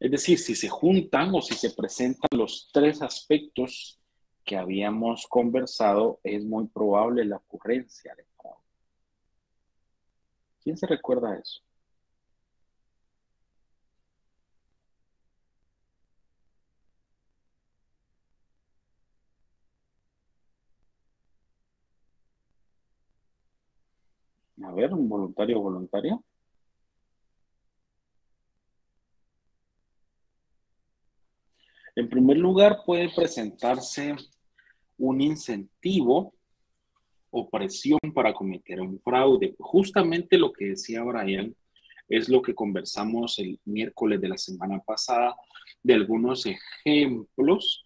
Es decir, si se juntan o si se presentan los tres aspectos que habíamos conversado, es muy probable la ocurrencia de fraude. ¿Quién se recuerda eso? A ver, un voluntario o voluntaria. En primer lugar, puede presentarse un incentivo o presión para cometer un fraude. Justamente lo que decía Brian es lo que conversamos el miércoles de la semana pasada de algunos ejemplos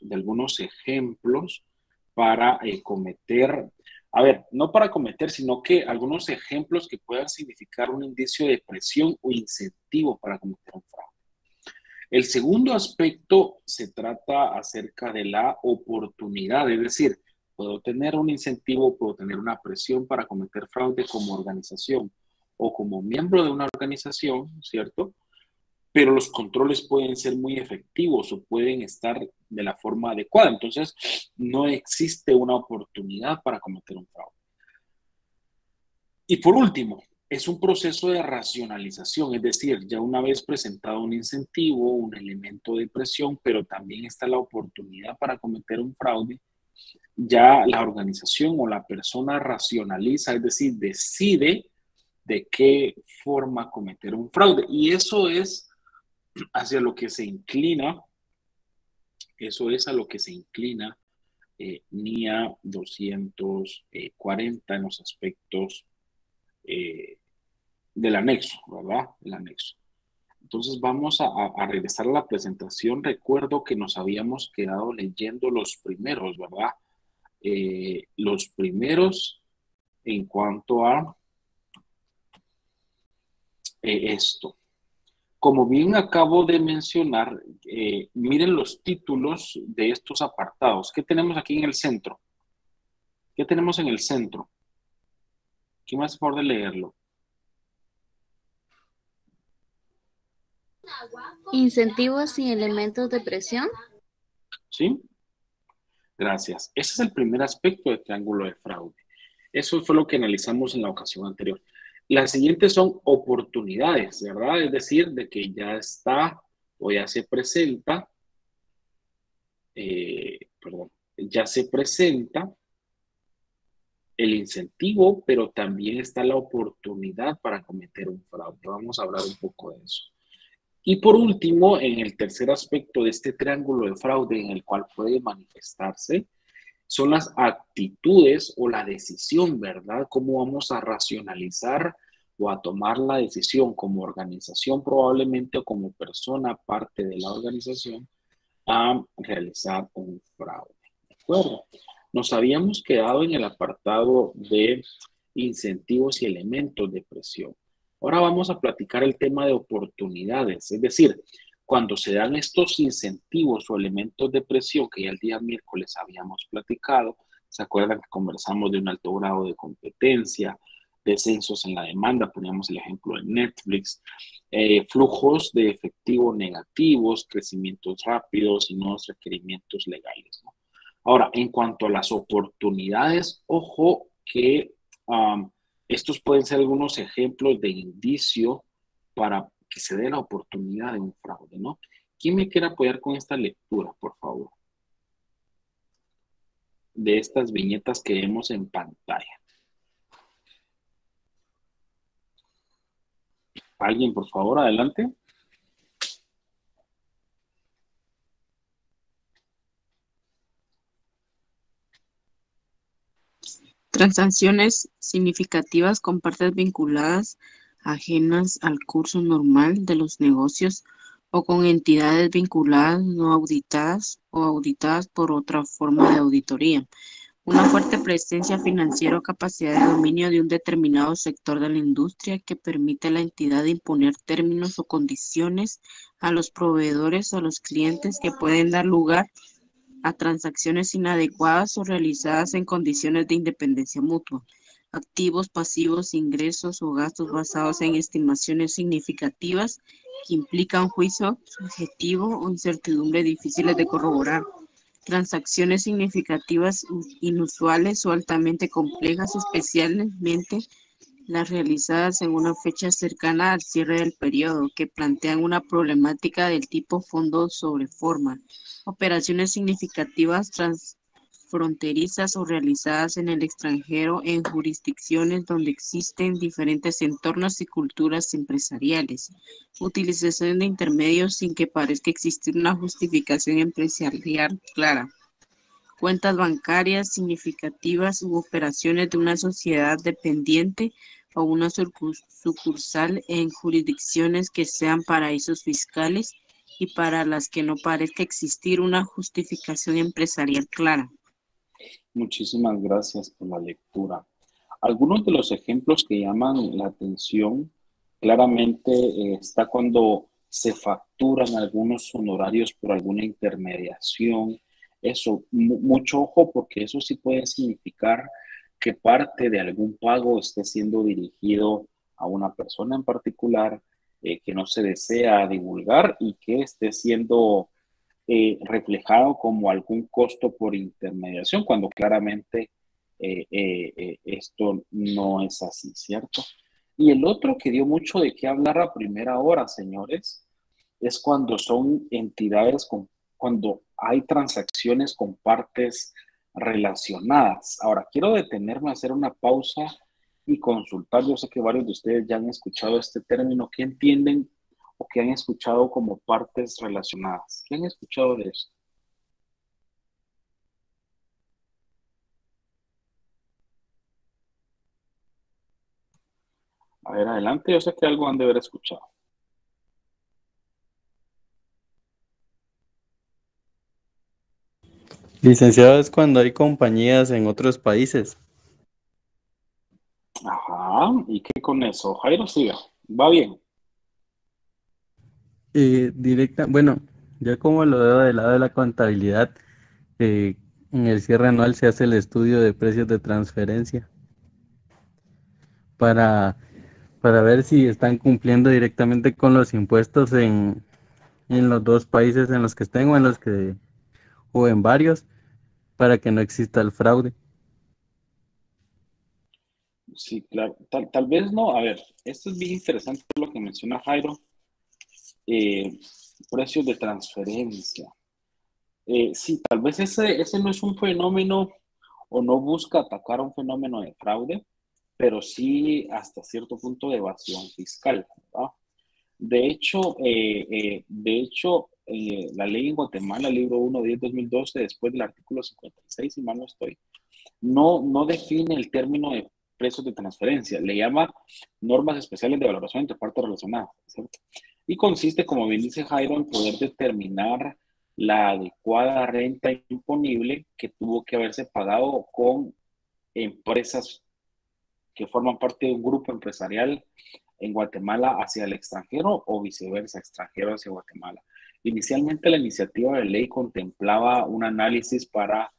para cometer, a ver, no para cometer, sino que algunos ejemplos que puedan significar un indicio de presión o incentivo para cometer un fraude. El segundo aspecto se trata acerca de la oportunidad, es decir, puedo tener un incentivo, puedo tener una presión para cometer fraude como organización o como miembro de una organización, ¿cierto? Pero los controles pueden ser muy efectivos o pueden estar de la forma adecuada. Entonces, no existe una oportunidad para cometer un fraude. Y por último, es un proceso de racionalización, es decir, ya una vez presentado un incentivo, un elemento de presión, pero también está la oportunidad para cometer un fraude, ya la organización o la persona racionaliza, es decir, decide de qué forma cometer un fraude. Y eso es hacia lo que se inclina, eso es a lo que se inclina NIA 240 en los aspectos del anexo, ¿verdad? El anexo. Entonces vamos a regresar a la presentación. Recuerdo que nos habíamos quedado leyendo los primeros, ¿verdad? Los primeros en cuanto a esto. Como bien acabo de mencionar, miren los títulos de estos apartados. ¿Qué tenemos aquí en el centro? ¿Qué tenemos en el centro? ¿Quién me hace favor de leerlo? Incentivos y elementos de presión. ¿Sí? Gracias. Ese es el primer aspecto del triángulo de fraude. Eso fue lo que analizamos en la ocasión anterior. Las siguientes son oportunidades, ¿verdad? Es decir, de que ya está o ya se presenta, ya se presenta el incentivo, pero también está la oportunidad para cometer un fraude. Vamos a hablar un poco de eso. Y por último, en el tercer aspecto de este triángulo de fraude en el cual puede manifestarse, son las actitudes o la decisión, ¿verdad? ¿Cómo vamos a racionalizar o a tomar la decisión como organización probablemente o como persona parte de la organización a realizar un fraude? ¿De acuerdo? Nos habíamos quedado en el apartado de incentivos y elementos de presión. Ahora vamos a platicar el tema de oportunidades, es decir, cuando se dan estos incentivos o elementos de presión que ya el día miércoles habíamos platicado, ¿se acuerdan que conversamos de un alto grado de competencia, descensos en la demanda? Poníamos el ejemplo de Netflix, flujos de efectivo negativos, crecimientos rápidos y nuevos requerimientos legales, ¿no? Ahora, en cuanto a las oportunidades, ojo que estos pueden ser algunos ejemplos de indicio para que se dé la oportunidad de un fraude, ¿no? ¿Quién me quiere apoyar con esta lectura, por favor? De estas viñetas que vemos en pantalla. ¿Alguien, por favor, adelante? Transacciones significativas con partes vinculadas ajenas al curso normal de los negocios o con entidades vinculadas no auditadas o auditadas por otra forma de auditoría. Una fuerte presencia financiera o capacidad de dominio de un determinado sector de la industria que permite a la entidad imponer términos o condiciones a los proveedores o a los clientes que pueden dar lugar a transacciones inadecuadas o realizadas en condiciones de independencia mutua. Activos, pasivos, ingresos o gastos basados en estimaciones significativas que implican juicio subjetivo o incertidumbre difíciles de corroborar. Transacciones significativas, inusuales o altamente complejas, especialmente las realizadas en una fecha cercana al cierre del periodo, que plantean una problemática del tipo fondo sobre forma. Operaciones significativas transfronterizas o realizadas en el extranjero en jurisdicciones donde existen diferentes entornos y culturas empresariales. Utilización de intermedios sin que parezca existir una justificación empresarial clara. Cuentas bancarias significativas u operaciones de una sociedad dependiente o una sucursal en jurisdicciones que sean paraísos fiscales y para las que no parezca existir una justificación empresarial clara. Muchísimas gracias por la lectura. Algunos de los ejemplos que llaman la atención claramente está cuando se facturan algunos honorarios por alguna intermediación. Eso, mucho ojo porque eso sí puede significar que parte de algún pago esté siendo dirigido a una persona en particular que no se desea divulgar y que esté siendo reflejado como algún costo por intermediación, cuando claramente esto no es así, ¿cierto? Y el otro que dio mucho de qué hablar a primera hora, señores, es cuando son entidades, cuando hay transacciones con partes relacionadas. Ahora, quiero detenerme a hacer una pausa y consultar. Yo sé que varios de ustedes ya han escuchado este término. ¿Qué entienden o qué han escuchado como partes relacionadas? ¿Qué han escuchado de esto? A ver, adelante. Yo sé que algo han de haber escuchado. Licenciado, es cuando hay compañías en otros países. Ajá. ¿Y qué con eso? Jairo, siga. Va bien. Bueno, yo como lo veo del lado de la contabilidad, eh, en el cierre anual se hace el estudio de precios de transferencia para, para ver si están cumpliendo directamente con los impuestos en los dos países en los que estén o en varios, para que no exista el fraude. Sí, claro. Tal vez no. A ver, esto es bien interesante lo que menciona Jairo. Eh, Precios de transferencia. Sí, tal vez ese no es un fenómeno o no busca atacar un fenómeno de fraude, pero sí hasta cierto punto de evasión fiscal, ¿verdad? La ley en Guatemala, libro 1, 10/2012, después del artículo 56, si mal no estoy, no define el término de precios de transferencia, le llama normas especiales de valoración entre partes relacionadas, ¿cierto? Y consiste, como bien dice Jairo, en poder determinar la adecuada renta imponible que tuvo que haberse pagado con empresas que forman parte de un grupo empresarial en Guatemala hacia el extranjero o viceversa, extranjero hacia Guatemala. Inicialmente la iniciativa de ley contemplaba un análisis para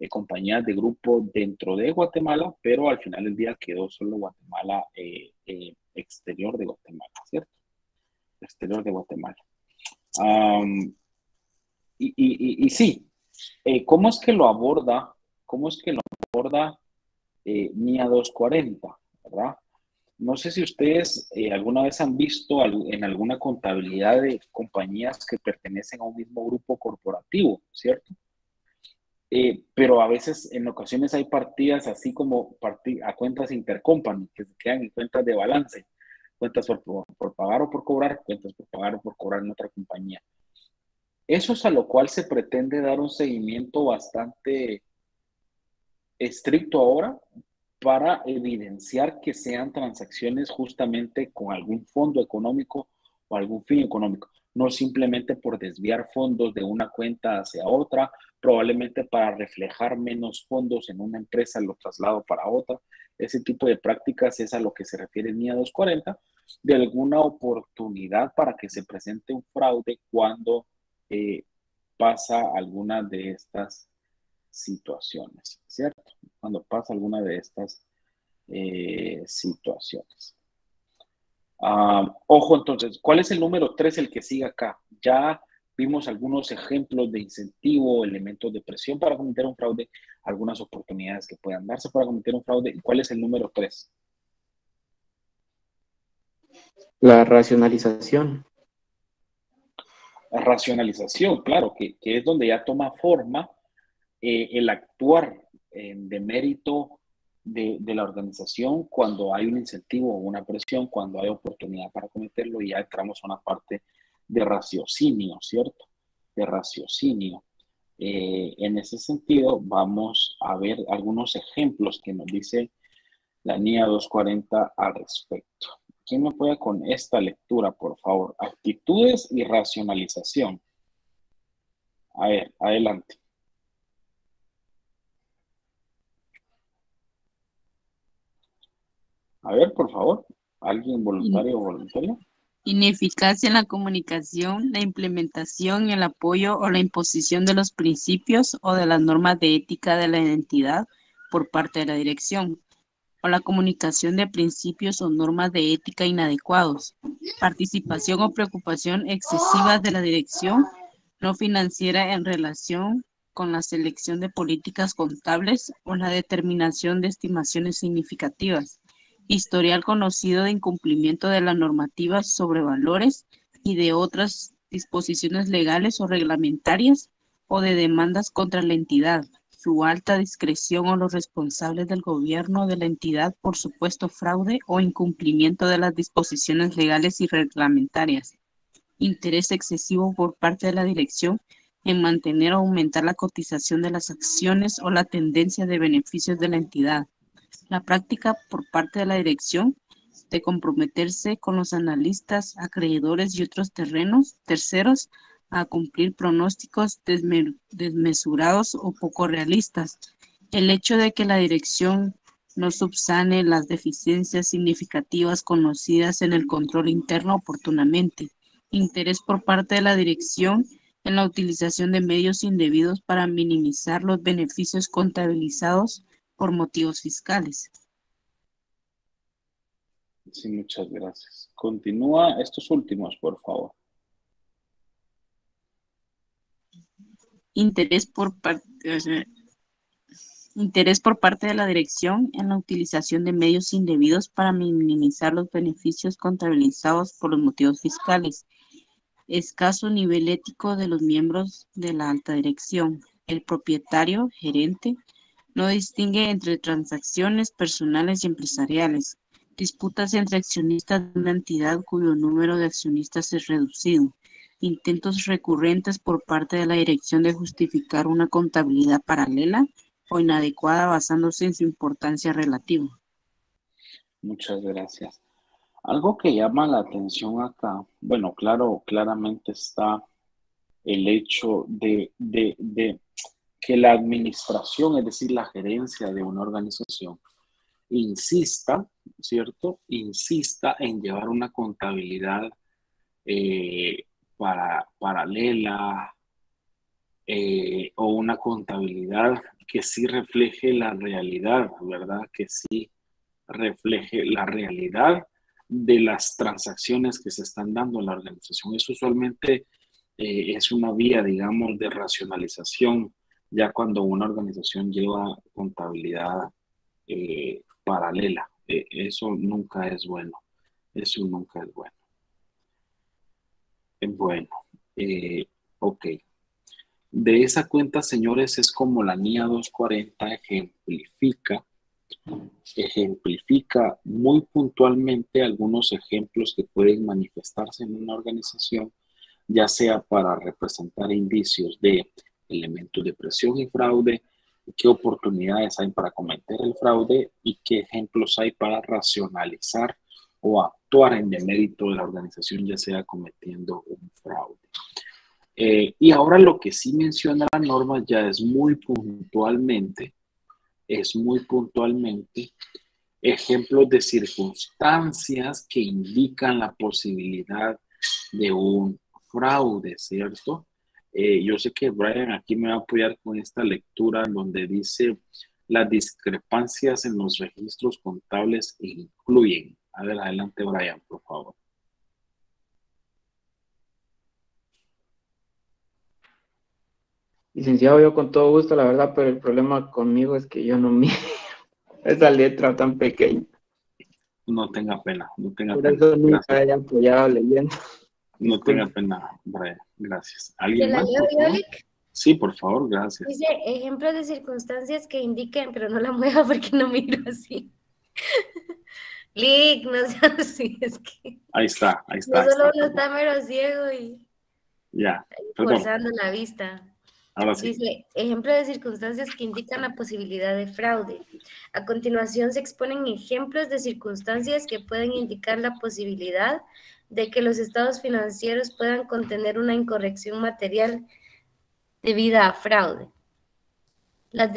compañías de grupo dentro de Guatemala, pero al final del día quedó solo Guatemala, exterior de Guatemala, ¿cierto? Exterior de Guatemala. Um, y sí, ¿cómo es que lo aborda? ¿Cómo es que lo aborda NIA 240? ¿Verdad? No sé si ustedes alguna vez han visto en alguna contabilidad de compañías que pertenecen a un mismo grupo corporativo, ¿cierto? Pero a veces, en ocasiones hay partidas así como a cuentas intercompany, que se quedan en cuentas de balance, cuentas por pagar o por cobrar, cuentas por pagar o por cobrar en otra compañía. Eso es a lo cual se pretende dar un seguimiento bastante estricto ahora para evidenciar que sean transacciones justamente con algún fondo económico o algún fin económico, no simplemente por desviar fondos de una cuenta hacia otra, probablemente para reflejar menos fondos en una empresa, lo traslado para otra. Ese tipo de prácticas es a lo que se refiere NIA 240, de alguna oportunidad para que se presente un fraude cuando eh, pasa alguna de estas situaciones, ¿cierto? Cuando pasa alguna de estas situaciones. Ojo entonces, ¿cuál es el número 3, el que sigue acá? Ya vimos algunos ejemplos de incentivo, elementos de presión para cometer un fraude, algunas oportunidades que puedan darse para cometer un fraude. ¿Y cuál es el número 3? La racionalización. La racionalización, claro, que es donde ya toma forma el actuar de mérito de la organización cuando hay un incentivo o una presión, cuando hay oportunidad para cometerlo, y ya entramos a una parte de raciocinio, ¿cierto? De raciocinio. En ese sentido, vamos a ver algunos ejemplos que nos dice la NIA 240 al respecto. ¿Quién me puede con esta lectura, por favor? Actitudes y racionalización. A ver, adelante. A ver, por favor, ¿alguien voluntario o voluntaria? Ineficacia en la comunicación, la implementación, el apoyo o la imposición de los principios o de las normas de ética de la entidad por parte de la dirección, o la comunicación de principios o normas de ética inadecuados, participación o preocupación excesivas de la dirección no financiera en relación con la selección de políticas contables o la determinación de estimaciones significativas, historial conocido de incumplimiento de la normativa sobre valores y de otras disposiciones legales o reglamentarias o de demandas contra la entidad, su alta discreción o los responsables del gobierno de la entidad por supuesto fraude o incumplimiento de las disposiciones legales y reglamentarias, interés excesivo por parte de la dirección en mantener o aumentar la cotización de las acciones o la tendencia de beneficios de la entidad, la práctica por parte de la dirección de comprometerse con los analistas, acreedores y otros terceros a cumplir pronósticos desmesurados o poco realistas. El hecho de que la dirección no subsane las deficiencias significativas conocidas en el control interno oportunamente. Interés por parte de la dirección en la utilización de medios indebidos para minimizar los beneficios contabilizados por motivos fiscales. Sí, muchas gracias. Continúa estos últimos, por favor. Interés por parte de la dirección en la utilización de medios indebidos para minimizar los beneficios contabilizados por los motivos fiscales. Escaso nivel ético de los miembros de la alta dirección. El propietario, gerente, no distingue entre transacciones personales y empresariales. Disputas entre accionistas de una entidad cuyo número de accionistas es reducido. Intentos recurrentes por parte de la dirección de justificar una contabilidad paralela o inadecuada basándose en su importancia relativa. Muchas gracias. Algo que llama la atención acá, bueno, claro, claramente está el hecho de que la administración, es decir, la gerencia de una organización, insista, ¿cierto? Insista en llevar una contabilidad paralela o una contabilidad que sí refleje la realidad, ¿verdad? Que sí refleje la realidad de las transacciones que se están dando en la organización. Eso usualmente es una vía, digamos, de racionalización, ya cuando una organización lleva contabilidad paralela. Eso nunca es bueno. Eso nunca es bueno. Bueno, ok. De esa cuenta, señores, es como la NIA 240 ejemplifica muy puntualmente algunos ejemplos que pueden manifestarse en una organización, ya sea para representar indicios de elementos de presión y fraude, qué oportunidades hay para cometer el fraude y qué ejemplos hay para racionalizar o actuar en demérito de la organización, ya sea cometiendo un fraude. Y ahora lo que sí menciona la norma ya es muy puntualmente ejemplos de circunstancias que indican la posibilidad de un fraude, ¿cierto? Yo sé que Brian aquí me va a apoyar con esta lectura donde dice las discrepancias en los registros contables incluyen. A ver, adelante, Brian, por favor. Licenciado, yo con todo gusto, la verdad, pero el problema conmigo es que yo no miro esa letra tan pequeña. No tenga pena, no tenga Por pena. eso nunca Gracias. he apoyado leyendo. No tenga Disculpe. pena, Brian. Gracias. ¿Se ¿Alguien la más, leo por yo, favor? Lick? Sí, por favor, gracias. Dice ejemplos de circunstancias que indiquen, pero no la mueva porque no miro así. Lick, no seas así, es que Ahí está, ahí no está. solo uno Perdón. está mero ciego y Ya, perdón. forzando la vista. Ahora sí. Dice, ejemplo de circunstancias que indican la posibilidad de fraude. A continuación se exponen ejemplos de circunstancias que pueden indicar la posibilidad de que los estados financieros puedan contener una incorrección material debida a fraude. Las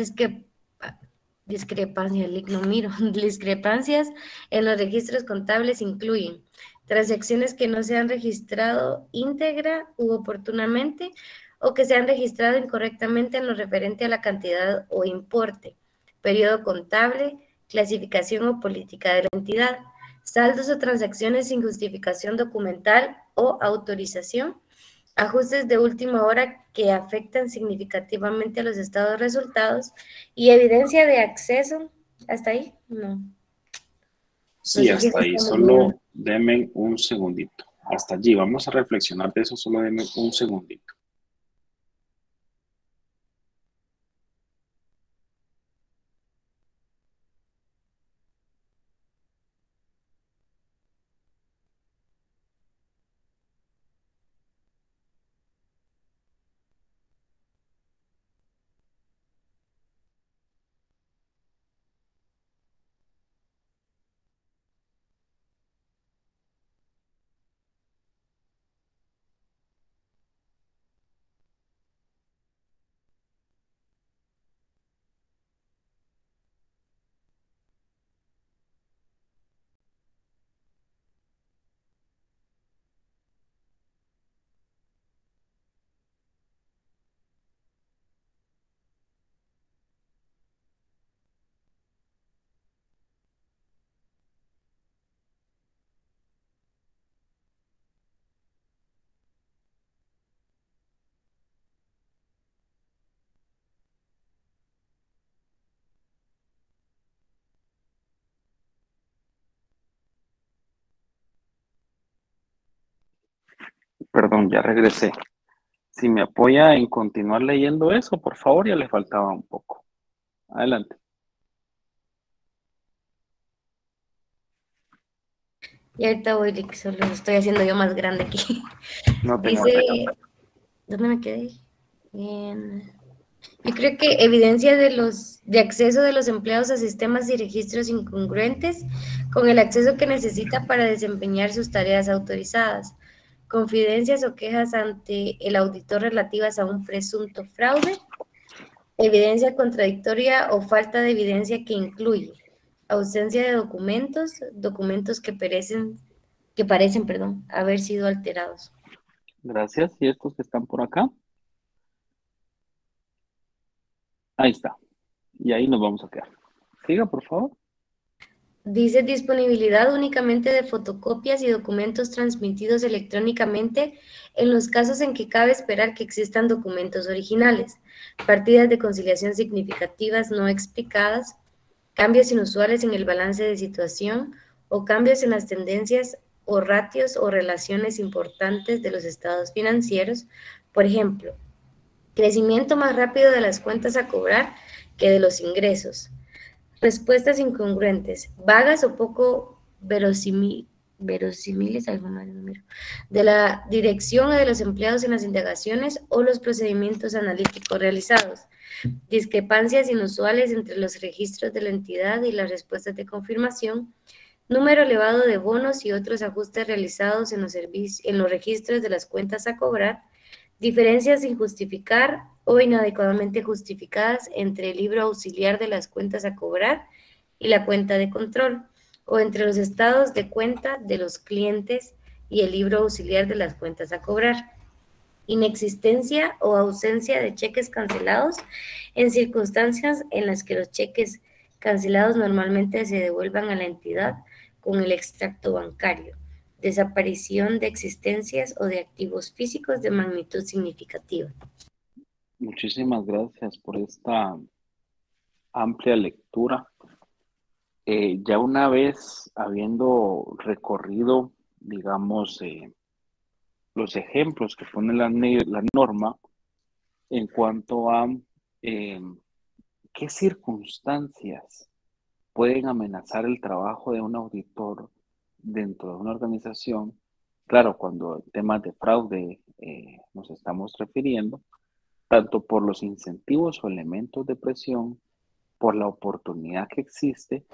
discrepancias, no miro, discrepancias en los registros contables incluyen transacciones que no se han registrado íntegra u oportunamente o que se han registrado incorrectamente en lo referente a la cantidad o importe, periodo contable, clasificación o política de la entidad, saldos o transacciones sin justificación documental o autorización, ajustes de última hora que afectan significativamente a los estados de resultados y evidencia de acceso. ¿Hasta ahí? No. Sí, No sé si hasta ahí. está muy Solo bien. denme un segundito. Hasta allí. Vamos a reflexionar de eso. Solo denme un segundito. Perdón, ya regresé. Si me apoya en continuar leyendo eso, por favor, ya le faltaba un poco. Adelante. Y ahorita voy, Rick, solo lo estoy haciendo yo más grande aquí. No tenga Dice, pena. ¿dónde me quedé? Bien. Yo creo que evidencia de acceso de los empleados a sistemas y registros incongruentes con el acceso que necesita para desempeñar sus tareas autorizadas. Confidencias o quejas ante el auditor relativas a un presunto fraude. Evidencia contradictoria o falta de evidencia que incluye ausencia de documentos, documentos que parecen, haber sido alterados. Gracias. ¿Y estos que están por acá? Ahí está. Y ahí nos vamos a quedar. Siga, por favor. Dice disponibilidad únicamente de fotocopias y documentos transmitidos electrónicamente en los casos en que cabe esperar que existan documentos originales, partidas de conciliación significativas no explicadas, cambios inusuales en el balance de situación o cambios en las tendencias o ratios o relaciones importantes de los estados financieros, por ejemplo, crecimiento más rápido de las cuentas a cobrar que de los ingresos. Respuestas incongruentes, vagas o poco verosímiles, de la dirección o de los empleados en las indagaciones o los procedimientos analíticos realizados. Discrepancias inusuales entre los registros de la entidad y las respuestas de confirmación. Número elevado de bonos y otros ajustes realizados en los registros de las cuentas a cobrar. Diferencias sin justificar o inadecuadamente justificadas entre el libro auxiliar de las cuentas a cobrar y la cuenta de control, o entre los estados de cuenta de los clientes y el libro auxiliar de las cuentas a cobrar. Inexistencia o ausencia de cheques cancelados en circunstancias en las que los cheques cancelados normalmente se devuelvan a la entidad con el extracto bancario, desaparición de existencias o de activos físicos de magnitud significativa. Muchísimas gracias por esta amplia lectura. Ya una vez habiendo recorrido, digamos, los ejemplos que pone la norma en cuanto a eh, qué circunstancias pueden amenazar el trabajo de un auditor dentro de una organización. Claro, cuando temas de fraude nos estamos refiriendo, tanto por los incentivos o elementos de presión, por la oportunidad que existe,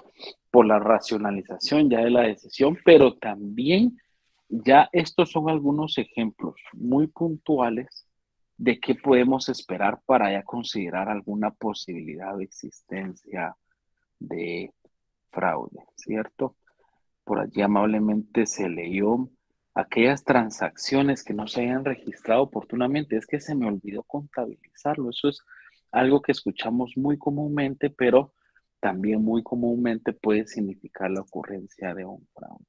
por la racionalización ya de la decisión, pero también ya estos son algunos ejemplos muy puntuales de qué podemos esperar para ya considerar alguna posibilidad de existencia de fraude, ¿cierto? Por allí amablemente se leyó aquellas transacciones que no se hayan registrado oportunamente. Es que se me olvidó contabilizarlo. Eso es algo que escuchamos muy comúnmente, pero también muy comúnmente puede significar la ocurrencia de un fraude.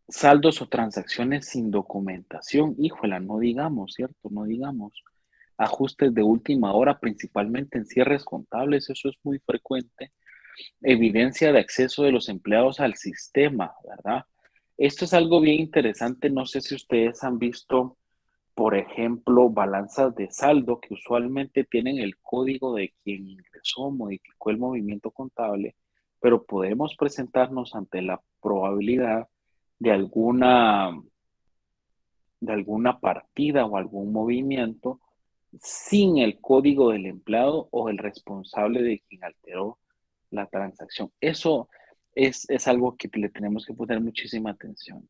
Saldos o transacciones sin documentación, híjola, no digamos, ¿cierto? No digamos. Ajustes de última hora, principalmente en cierres contables, eso es muy frecuente. Evidencia de acceso de los empleados al sistema, ¿verdad? Esto es algo bien interesante. No sé si ustedes han visto, por ejemplo, balanzas de saldo que usualmente tienen el código de quien ingresó, modificó el movimiento contable, pero podemos presentarnos ante la probabilidad de alguna partida o algún movimiento sin el código del empleado o el responsable de quien alteró la transacción. Eso es algo que le tenemos que poner muchísima atención.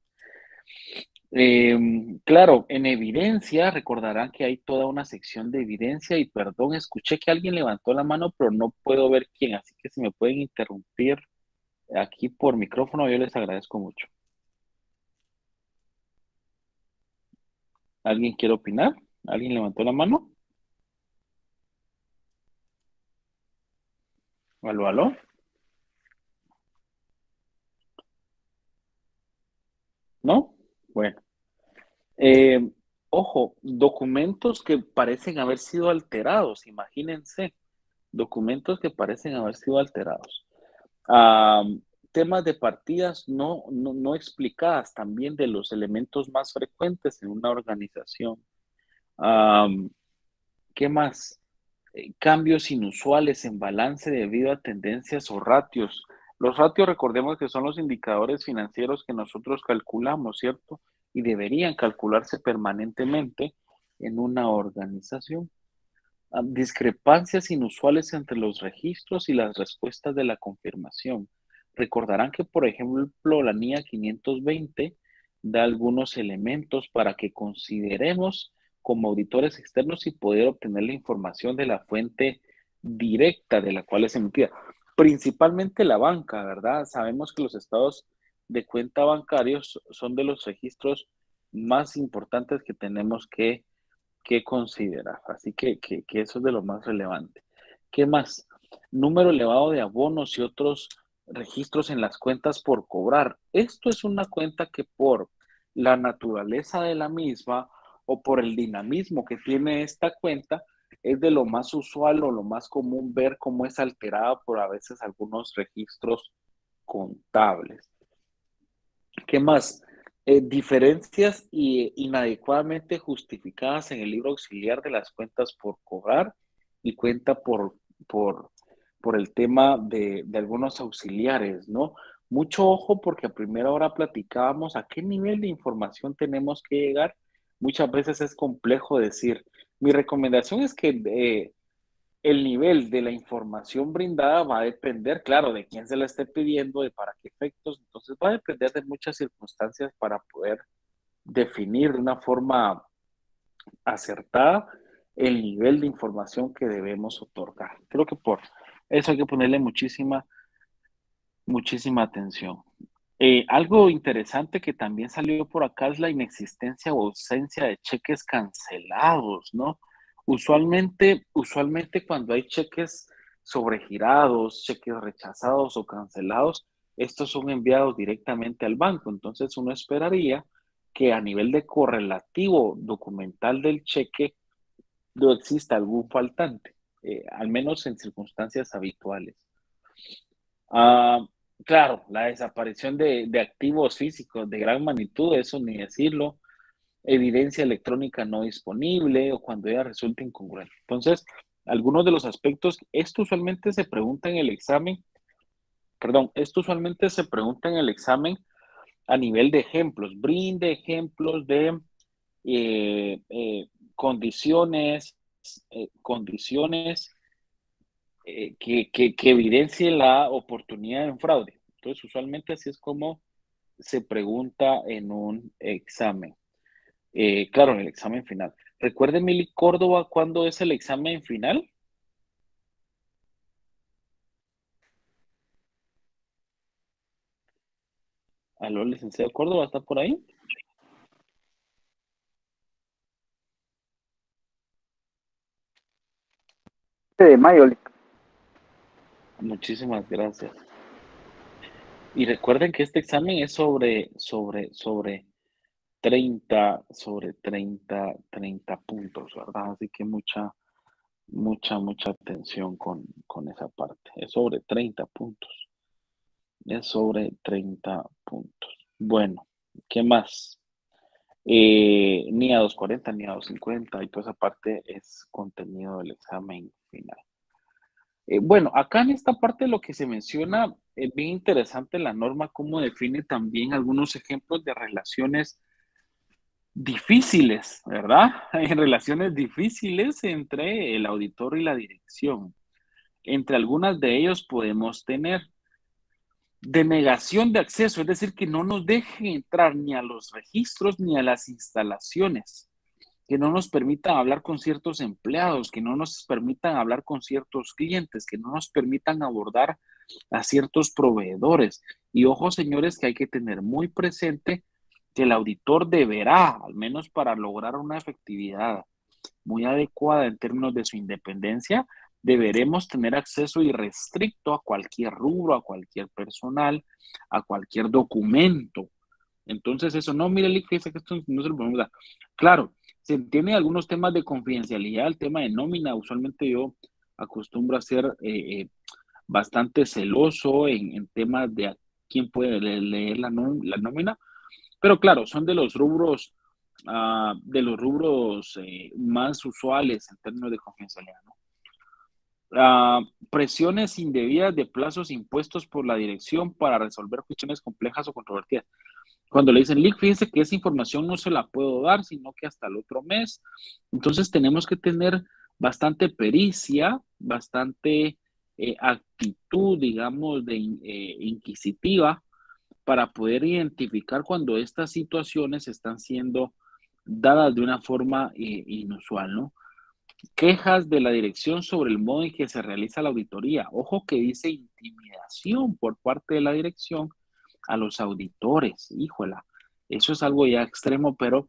Claro, en evidencia, recordarán que hay toda una sección de evidencia y perdón, escuché que alguien levantó la mano, pero no puedo ver quién, así que si me pueden interrumpir aquí por micrófono, yo les agradezco mucho. ¿Alguien quiere opinar? ¿Alguien levantó la mano? ¿Aló, aló? ¿No? Bueno. Ojo, documentos que parecen haber sido alterados, imagínense, documentos que parecen haber sido alterados. Temas de partidas no explicadas también de los elementos más frecuentes en una organización. ¿Qué más? Cambios inusuales en balance debido a tendencias o ratios. Los ratios, recordemos que son los indicadores financieros que nosotros calculamos, ¿cierto? Y deberían calcularse permanentemente en una organización. Discrepancias inusuales entre los registros y las respuestas de la confirmación. Recordarán que, por ejemplo, la NIA 520 da algunos elementos para que consideremos como auditores externos y poder obtener la información de la fuente directa de la cual es emitida. Principalmente la banca, ¿verdad? Sabemos que los estados de cuenta bancarios son de los registros más importantes que tenemos que considerar. Así que eso es de lo más relevante. ¿Qué más? Número elevado de abonos y otros registros en las cuentas por cobrar. Esto es una cuenta que por la naturaleza de la misma o por el dinamismo que tiene esta cuenta, es de lo más usual o lo más común ver cómo es alterada por a veces algunos registros contables. ¿Qué más? Diferencias inadecuadamente justificadas en el libro auxiliar de las cuentas por cobrar y cuenta por, por el tema de algunos auxiliares, ¿no? Mucho ojo porque a primera hora platicábamos a qué nivel de información tenemos que llegar. Muchas veces es complejo decir. Mi recomendación es que el nivel de la información brindada va a depender, claro, de quién se la esté pidiendo, de para qué efectos. Entonces va a depender de muchas circunstancias para poder definir de una forma acertada el nivel de información que debemos otorgar. Creo que por eso hay que ponerle muchísima atención. Algo interesante que también salió por acá es la inexistencia o ausencia de cheques cancelados, ¿no? Usualmente cuando hay cheques sobregirados, cheques rechazados o cancelados, estos son enviados directamente al banco. Entonces uno esperaría que a nivel de correlativo documental del cheque no exista algún faltante, al menos en circunstancias habituales. Ah, claro, la desaparición de activos físicos de gran magnitud, eso ni decirlo, evidencia electrónica no disponible o cuando ella resulta incongruente. Entonces, algunos de los aspectos, esto usualmente se pregunta en el examen, perdón, esto usualmente se pregunta en el examen a nivel de ejemplos, brinde ejemplos de eh, eh, condiciones, condiciones que evidencien la oportunidad de un fraude. Entonces, usualmente así es como se pregunta en un examen. Claro, en el examen final. Recuerden, Mili Córdoba, ¿cuándo es el examen final? ¿Aló, licenciado Córdoba, está por ahí? De mayo. Muchísimas gracias. Y recuerden que este examen es sobre 30 puntos, ¿verdad? Así que mucha atención con esa parte. Es sobre 30 puntos. Es sobre 30 puntos. Bueno, ¿qué más? Ni a 240 ni a 250 y toda esa parte es contenido del examen final. Bueno, acá en esta parte lo que se menciona es bien interesante la norma, cómo define también algunos ejemplos de relaciones difíciles, ¿verdad? En relaciones difíciles entre el auditor y la dirección. Entre algunas de ellos podemos tener denegación de acceso, es decir, que no nos dejen entrar ni a los registros ni a las instalaciones, que no nos permitan hablar con ciertos empleados, que no nos permitan hablar con ciertos clientes, que no nos permitan abordar a ciertos proveedores. Y ojo, señores, que hay que tener muy presente que el auditor deberá, al menos para lograr una efectividad muy adecuada en términos de su independencia, deberemos tener acceso irrestricto a cualquier rubro, a cualquier personal, a cualquier documento. Entonces, eso no, mire, Lick, dice que esto no se lo podemos dar. Claro, se entiende algunos temas de confidencialidad, el tema de nómina, usualmente yo acostumbro a ser bastante celoso en temas de a quién puede leer la nómina, pero claro, son de los rubros más usuales en términos de confidencialidad, ¿no? Presiones indebidas de plazos impuestos por la dirección para resolver cuestiones complejas o controvertidas. Cuando le dicen, Lick, fíjense que esa información no se la puedo dar, sino que hasta el otro mes. Entonces tenemos que tener bastante pericia, bastante actitud, digamos, inquisitiva para poder identificar cuando estas situaciones están siendo dadas de una forma inusual, ¿no? Quejas de la dirección sobre el modo en que se realiza la auditoría. Ojo que dice intimidación por parte de la dirección a los auditores. Híjola, eso es algo ya extremo, pero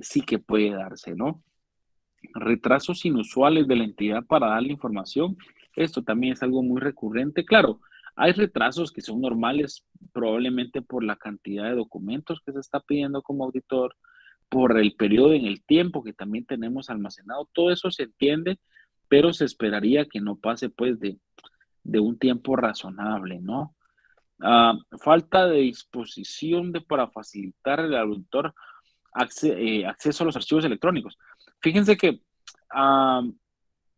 sí que puede darse, ¿no? Retrasos inusuales de la entidad para dar la información. Esto también es algo muy recurrente. Claro, hay retrasos que son normales, probablemente por la cantidad de documentos que se está pidiendo como auditor, por el periodo en el tiempo que también tenemos almacenado. Todo eso se entiende, pero se esperaría que no pase pues de un tiempo razonable, ¿no? Falta de disposición para facilitar al auditor acceso a los archivos electrónicos. Fíjense que uh,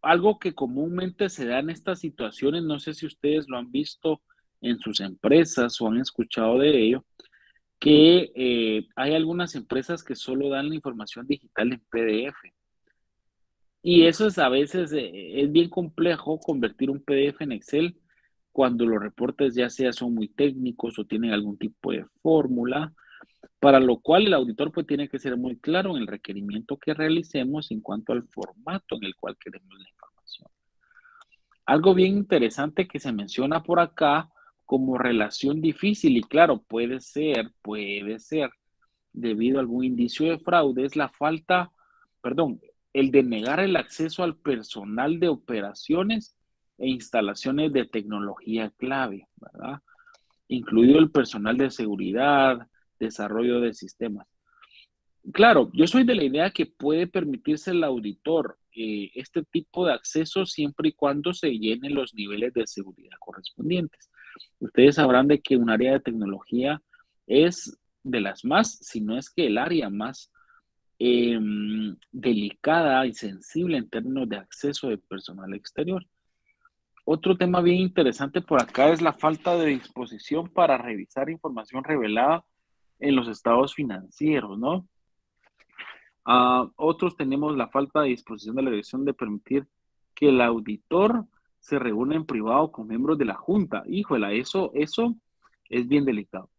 algo que comúnmente se da en estas situaciones, no sé si ustedes lo han visto en sus empresas o han escuchado de ello, que hay algunas empresas que solo dan la información digital en PDF. Y eso es a veces es bien complejo convertir un PDF en Excel cuando los reportes ya sea son muy técnicos o tienen algún tipo de fórmula, para lo cual el auditor pues tiene que ser muy claro en el requerimiento que realicemos en cuanto al formato en el cual queremos la información. Algo bien interesante que se menciona por acá como relación difícil, y claro, puede ser, debido a algún indicio de fraude, es el de negar el acceso al personal de operaciones e instalaciones de tecnología clave, ¿verdad? incluido el personal de seguridad, desarrollo de sistemas. Claro, yo soy de la idea que puede permitirse el auditor este tipo de acceso siempre y cuando se llenen los niveles de seguridad correspondientes. Ustedes sabrán de que un área de tecnología es de las más, si no es que el área más delicada y sensible en términos de acceso de personal exterior. Otro tema bien interesante por acá es la falta de disposición para revisar información revelada en los estados financieros, ¿no? Otros tenemos la falta de disposición de la dirección de permitir que el auditor se reúna en privado con miembros de la junta. Híjola, eso es bien delicado.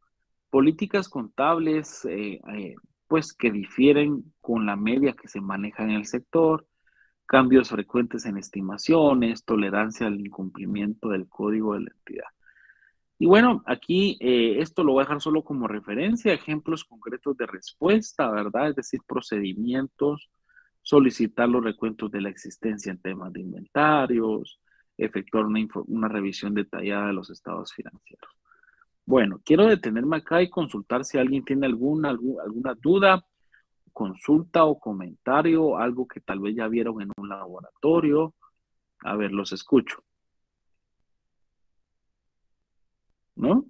Políticas contables, pues que difieren con la media que se maneja en el sector, cambios frecuentes en estimaciones, tolerancia al incumplimiento del código de la entidad. Y bueno, aquí esto lo voy a dejar solo como referencia, ejemplos concretos de respuesta, ¿verdad? Es decir, procedimientos, solicitar los recuentos de la existencia en temas de inventarios, efectuar una revisión detallada de los estados financieros. Bueno, quiero detenerme acá y consultar si alguien tiene alguna duda, consulta o comentario, algo que tal vez ya vieron en un laboratorio. A ver, los escucho. ¿No?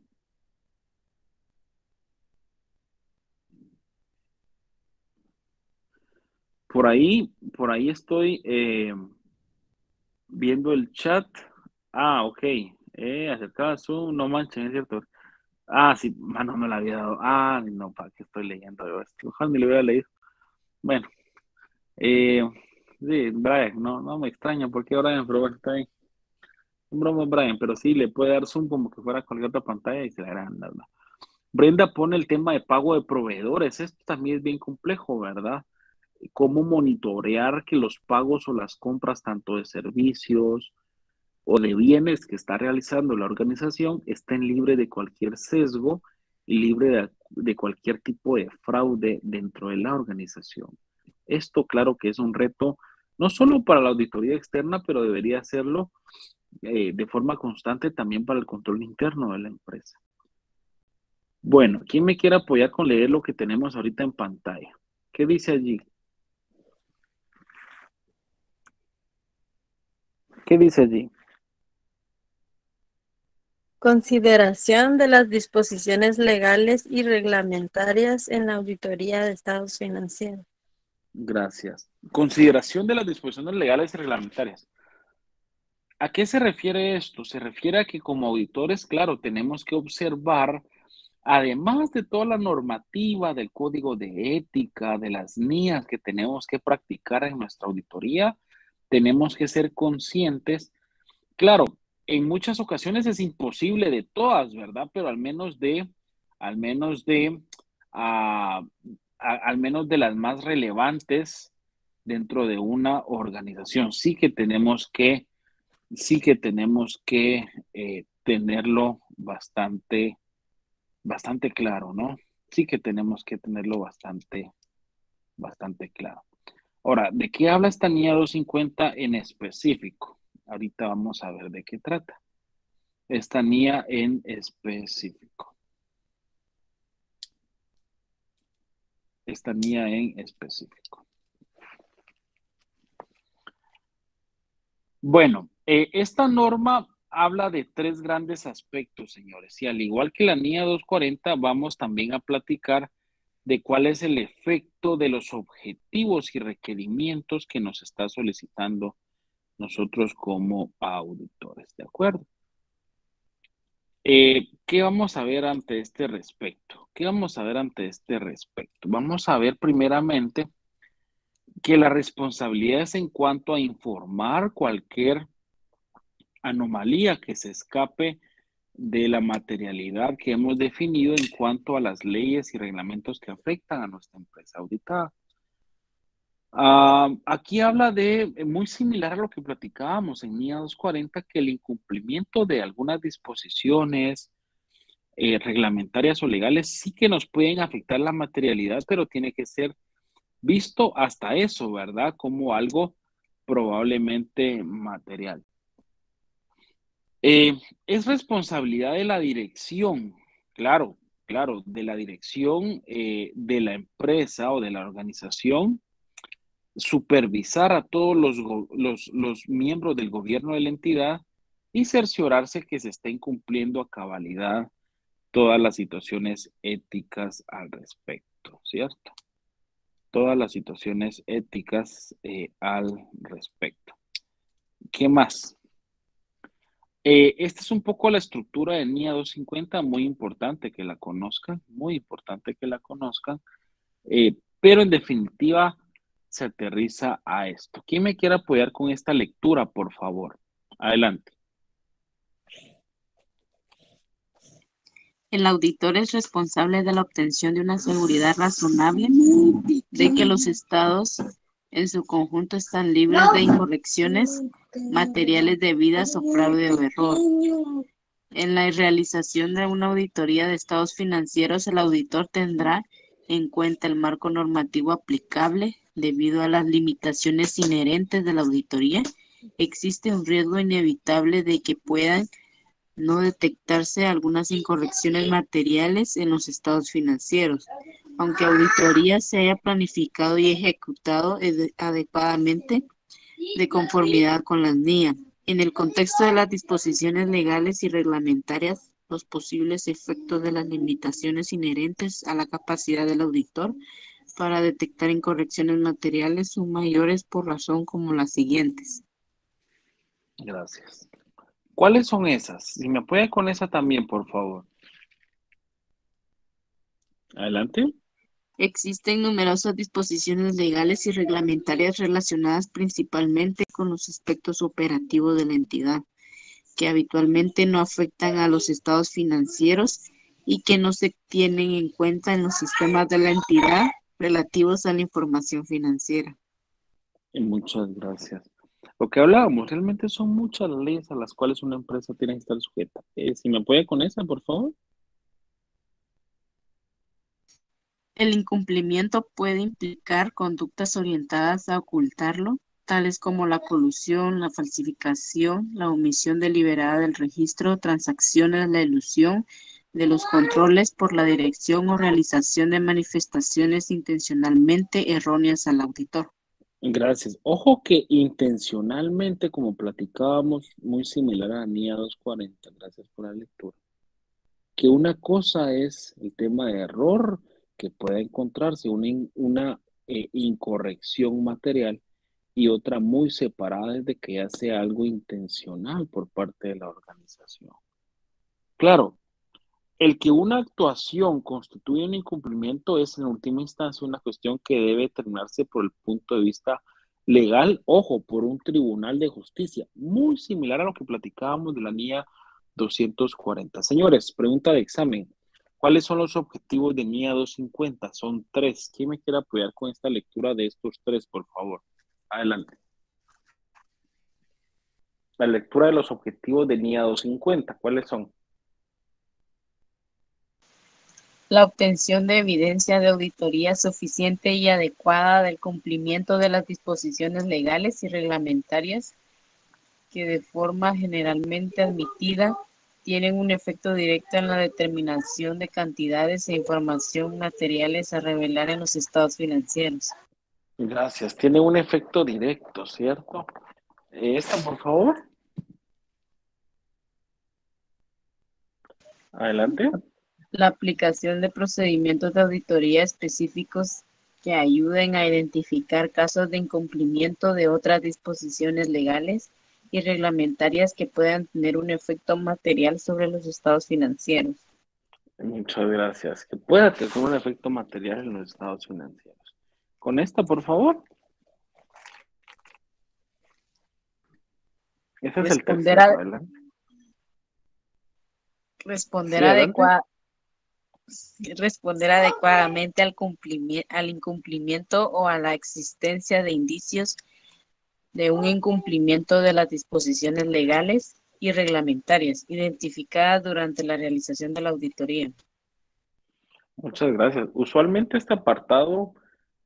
Por ahí estoy viendo el chat. Ok. Acercaba Zoom, no manchen, es cierto. Sí, no me la había dado. No, ¿para qué estoy leyendo yo esto? Ojalá ni lo hubiera leído. Bueno, sí, Brian, no me extraña, porque Brian, pero bueno, está bien. Un broma, Brian, pero sí le puede dar zoom como que fuera cualquier otra pantalla y se la agranda, ¿no? Brenda pone el tema de pago de proveedores. Esto también es bien complejo, ¿verdad? Cómo monitorear que los pagos o las compras, tanto de servicios o de bienes que está realizando la organización, estén libres de cualquier sesgo y libre de cualquier tipo de fraude dentro de la organización. Esto, claro que es un reto, no solo para la auditoría externa, pero debería hacerlo de forma constante también para el control interno de la empresa. Bueno, ¿quién me quiere apoyar con leer lo que tenemos ahorita en pantalla? ¿Qué dice allí? ¿Qué dice allí? Consideración de las disposiciones legales y reglamentarias en la auditoría de estados financieros. Gracias. Consideración de las disposiciones legales y reglamentarias. ¿A qué se refiere esto? Se refiere a que como auditores, claro, tenemos que observar, además de toda la normativa del código de ética, de las NIAs que tenemos que practicar en nuestra auditoría, tenemos que ser conscientes. Claro, en muchas ocasiones es imposible de todas, ¿verdad? Pero al menos de las más relevantes dentro de una organización. Sí que tenemos que tenerlo bastante claro, ¿no? Sí que tenemos que tenerlo bastante claro. Ahora, ¿de qué habla esta NIA 250 en específico? Ahorita vamos a ver de qué trata. Esta NIA en específico. Bueno, esta norma habla de tres grandes aspectos, señores, y al igual que la NIA 240, vamos también a platicar de cuál es el efecto de los objetivos y requerimientos que nos está solicitando nosotros como auditores, ¿de acuerdo? ¿Qué vamos a ver ante este respecto? Vamos a ver primeramente que la responsabilidad es en cuanto a informar cualquier anomalía que se escape de la materialidad que hemos definido en cuanto a las leyes y reglamentos que afectan a nuestra empresa auditada. Aquí habla de, muy similar a lo que platicábamos en NIA 240, que el incumplimiento de algunas disposiciones reglamentarias o legales sí que nos pueden afectar la materialidad, pero tiene que ser visto hasta eso, ¿verdad? Como algo probablemente material. Eh, es responsabilidad de la dirección, claro, claro, de la dirección de la empresa o de la organización, supervisar a todos los miembros del gobierno de la entidad y cerciorarse que se estén cumpliendo a cabalidad todas las situaciones éticas al respecto, ¿cierto? Todas las situaciones éticas al respecto. ¿Qué más? Esta es un poco la estructura de NIA 250, muy importante que la conozcan, muy importante que la conozcan, pero en definitiva se aterriza a esto. ¿Quién me quiere apoyar con esta lectura, por favor? Adelante. El auditor es responsable de la obtención de una seguridad razonable de que los estados en su conjunto están libres de incorrecciones materiales debidas o fraude o error. En la realización de una auditoría de estados financieros, el auditor tendrá en cuenta el marco normativo aplicable. Debido a las limitaciones inherentes de la auditoría, existe un riesgo inevitable de que puedan no detectarse algunas incorrecciones materiales en los estados financieros, aunque auditoría se haya planificado y ejecutado adecuadamente de conformidad con las NIA. En el contexto de las disposiciones legales y reglamentarias, los posibles efectos de las limitaciones inherentes a la capacidad del auditor para detectar incorrecciones materiales son mayores por razón como las siguientes. Gracias. ¿Cuáles son esas? Si me apoya con esa también, por favor. Adelante. Existen numerosas disposiciones legales y reglamentarias relacionadas principalmente con los aspectos operativos de la entidad, que habitualmente no afectan a los estados financieros y que no se tienen en cuenta en los sistemas de la entidad relativos a la información financiera. Muchas gracias. Lo que hablábamos, realmente son muchas las leyes a las cuales una empresa tiene que estar sujeta. Si me apoya con esa, por favor. El incumplimiento puede implicar conductas orientadas a ocultarlo, tales como la colusión, la falsificación, la omisión deliberada del registro de transacciones, la elusión de los controles por la dirección o realización de manifestaciones intencionalmente erróneas al auditor. Gracias. Ojo que intencionalmente, como platicábamos, muy similar a NIA 240, gracias por la lectura, que una cosa es el tema de error, que pueda encontrarse una incorrección material, y otra muy separada es de que ya sea algo intencional por parte de la organización. Claro, el que una actuación constituye un incumplimiento es en última instancia una cuestión que debe determinarse por el punto de vista legal, ojo, por un tribunal de justicia, muy similar a lo que platicábamos de la NIA 240. Señores, pregunta de examen. ¿Cuáles son los objetivos de NIA 250? Son 3. ¿Quién me quiere apoyar con esta lectura de estos 3, por favor? Adelante. La lectura de los objetivos de NIA 250, ¿cuáles son? La obtención de evidencia de auditoría suficiente y adecuada del cumplimiento de las disposiciones legales y reglamentarias que de forma generalmente admitida tienen un efecto directo en la determinación de cantidades e información materiales a revelar en los estados financieros. Gracias. Tiene un efecto directo, ¿cierto? Esta, por favor. Adelante. La aplicación de procedimientos de auditoría específicos que ayuden a identificar casos de incumplimiento de otras disposiciones legales y reglamentarias que puedan tener un efecto material sobre los estados financieros. Muchas gracias. Que pueda tener un efecto material en los estados financieros. Con esta, por favor. Ese es el tercero, adelante. Responder, Sí, adelante. responder adecuadamente al incumplimiento o a la existencia de indicios de un incumplimiento de las disposiciones legales y reglamentarias identificadas durante la realización de la auditoría. Muchas gracias. Usualmente este apartado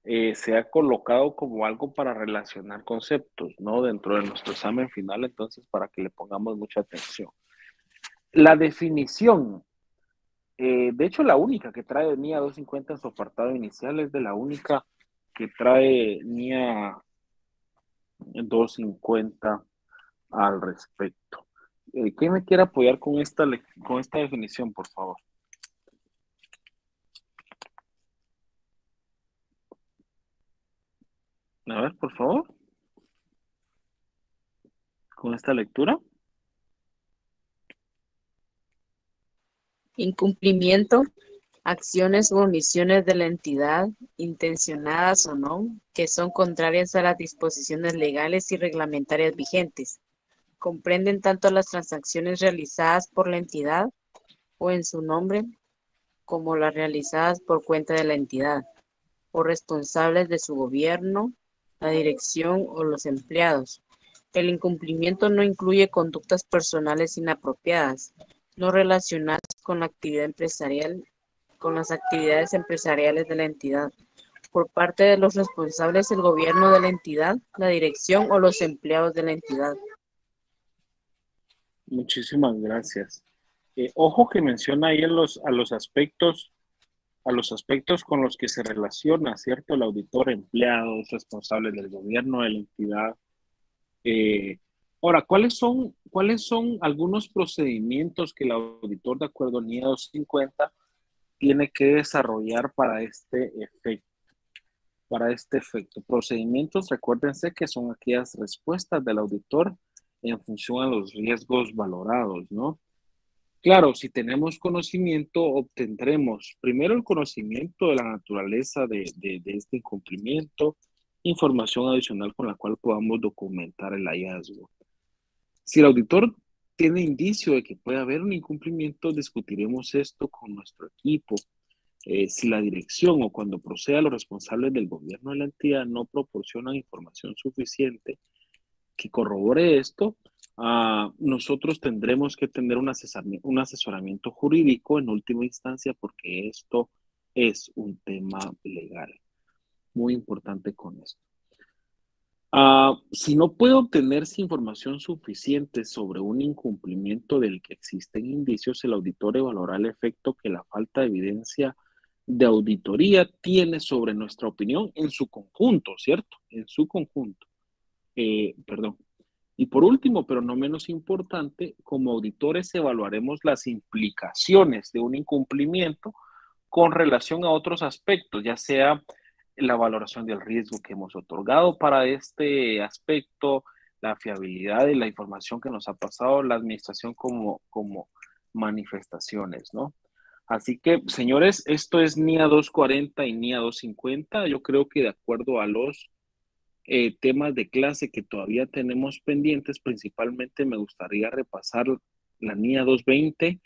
se ha colocado como algo para relacionar conceptos, ¿no? Dentro de nuestro examen final, entonces para que le pongamos mucha atención. La definición, de hecho la única que trae NIA 250 en su apartado inicial es de la única que trae NIA 250 al respecto. ¿Quién me quiere apoyar con esta definición, por favor? A ver, por favor. Con esta lectura. Incumplimiento, acciones u omisiones de la entidad, intencionadas o no, que son contrarias a las disposiciones legales y reglamentarias vigentes. Comprenden tanto las transacciones realizadas por la entidad o en su nombre, como las realizadas por cuenta de la entidad, o responsables de su gobierno, la dirección o los empleados. El incumplimiento no incluye conductas personales inapropiadas, no relacionadas con la actividad empresarial, con las actividades empresariales de la entidad, por parte de los responsables del gobierno de la entidad, la dirección o los empleados de la entidad. Muchísimas gracias. Ojo que menciona ahí a los aspectos con los que se relaciona, ¿cierto? El auditor, empleados, responsables del gobierno, de la entidad. Ahora, ¿cuáles son algunos procedimientos que el auditor, de acuerdo a NIA 250, tiene que desarrollar para este efecto? Procedimientos, recuérdense que son aquellas respuestas del auditor en función a los riesgos valorados, ¿no? Claro, si tenemos conocimiento, obtendremos primero el conocimiento de la naturaleza de este incumplimiento, información adicional con la cual podamos documentar el hallazgo. Si el auditor tiene indicio de que puede haber un incumplimiento, discutiremos esto con nuestro equipo. Si la dirección o cuando proceda los responsables del gobierno de la entidad no proporcionan información suficiente que corrobore esto, nosotros tendremos que tener un asesoramiento jurídico en última instancia porque esto es un tema legal. Muy importante con esto. Si no puede obtenerse información suficiente sobre un incumplimiento del que existen indicios, el auditor evaluará el efecto que la falta de evidencia de auditoría tiene sobre nuestra opinión en su conjunto, ¿cierto? En su conjunto. Perdón. Y por último, pero no menos importante, como auditores evaluaremos las implicaciones de un incumplimiento con relación a otros aspectos, ya sea la valoración del riesgo que hemos otorgado para este aspecto, la fiabilidad de la información que nos ha pasado la administración como manifestaciones, ¿no? Así que, señores, esto es NIA 240 y NIA 250. Yo creo que de acuerdo a los temas de clase que todavía tenemos pendientes, principalmente me gustaría repasar la NIA 220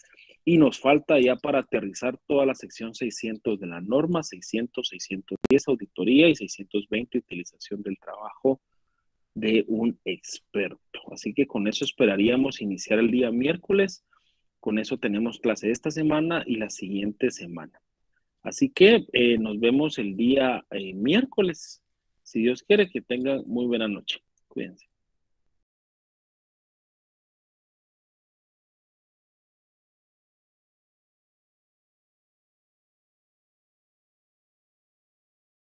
y nos falta ya para aterrizar toda la sección 600 de la norma, 600, 610 auditoría y 620 utilización del trabajo de un experto. Así que con eso esperaríamos iniciar el día miércoles. Con eso tenemos clase esta semana y la siguiente semana. Así que nos vemos el día miércoles. Si Dios quiere, que tengan muy buena noche. Cuídense.